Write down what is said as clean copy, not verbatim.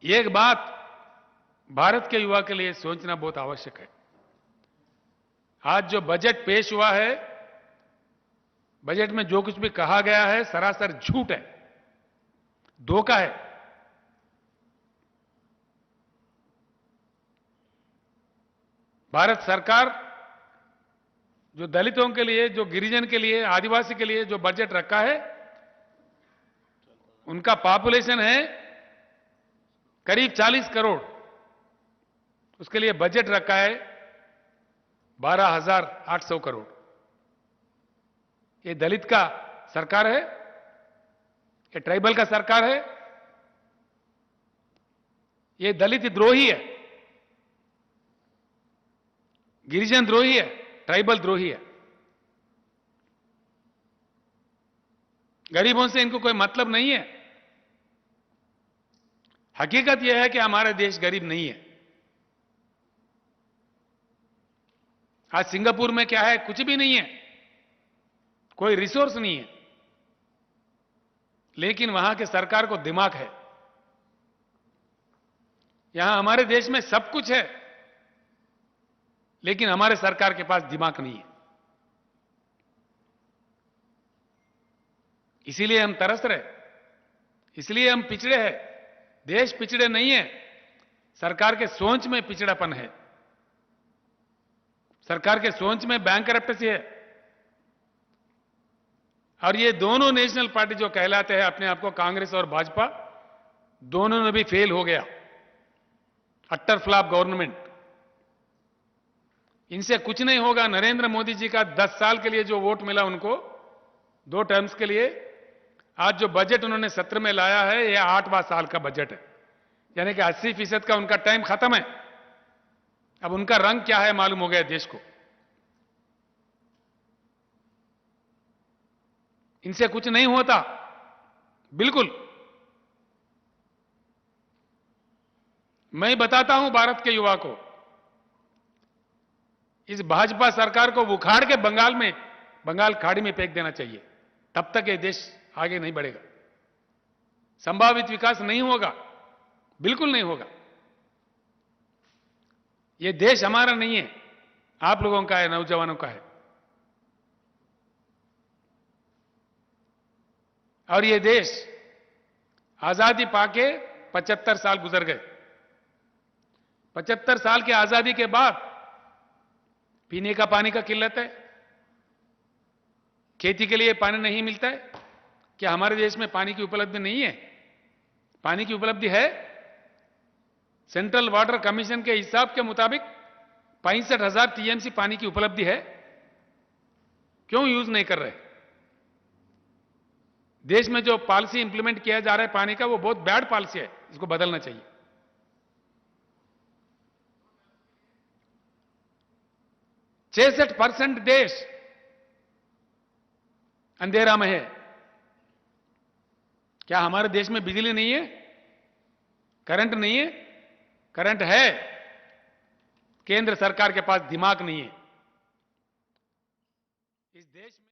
एक बात भारत के युवा के लिए सोचना बहुत आवश्यक है। आज जो बजट पेश हुआ है, बजट में जो कुछ भी कहा गया है सरासर झूठ है, धोखा है। भारत सरकार जो दलितों के लिए, जो गिरिजन के लिए, आदिवासी के लिए जो बजट रखा है, उनका पॉपुलेशन है करीब 40 करोड़। उसके लिए बजट रखा है 12,800 करोड़। ये दलित का सरकार है? ये ट्राइबल का सरकार है? ये दलित द्रोही है, गिरिजन द्रोही है, ट्राइबल द्रोही है। गरीबों से इनको कोई मतलब नहीं है। हकीकत यह है कि हमारा देश गरीब नहीं है। आज सिंगापुर में क्या है? कुछ भी नहीं है, कोई रिसोर्स नहीं है, लेकिन वहां के सरकार को दिमाग है। यहां हमारे देश में सब कुछ है, लेकिन हमारे सरकार के पास दिमाग नहीं है। इसीलिए हम तरस रहे, इसलिए हम पिछड़े हैं। देश पिछड़े नहीं है, सरकार के सोच में पिछड़ापन है, सरकार के सोच में बैंकरप्टेसी है। और ये दोनों नेशनल पार्टी जो कहलाते हैं अपने आप को, कांग्रेस और भाजपा, दोनों में भी फेल हो गया। Attar flop government. इनसे कुछ नहीं होगा। नरेंद्र मोदी जी का 10 साल के लिए जो वोट मिला उनको, 2 टर्म्स के लिए, आज जो बजट उन्होंने सत्र में लाया है, यह 8वां साल का बजट है। यानी कि 80% का उनका टाइम खत्म है। अब उनका रंग क्या है मालूम हो गया देश को। इनसे कुछ नहीं होता, बिल्कुल। मैं बताता हूं भारत के युवा को, इस भाजपा सरकार को उखाड़ के बंगाल खाड़ी में फेंक देना चाहिए। तब तक ये देश आगे नहीं बढ़ेगा, संभावित विकास नहीं होगा, बिल्कुल नहीं होगा। ये देश हमारा नहीं है, आप लोगों का है, नौजवानों का है। और ये देश आजादी पाके 75 साल गुजर गए। 75 साल की आजादी के बाद पीने का पानी का किल्लत है, खेती के लिए पानी नहीं मिलता है। क्या हमारे देश में पानी की उपलब्धि नहीं है? पानी की उपलब्धि है। सेंट्रल वाटर कमीशन के हिसाब के मुताबिक 65,000 टीएमसी पानी की उपलब्धि है। क्यों यूज नहीं कर रहे? देश में जो पॉलिसी इंप्लीमेंट किया जा रहा है पानी का, वो बहुत बैड पॉलिसी है, इसको बदलना चाहिए। 66% देश अंधेरा में है। क्या हमारे देश में बिजली नहीं है? करंट नहीं है? करंट है, केंद्र सरकार के पास दिमाग नहीं है। इस देश में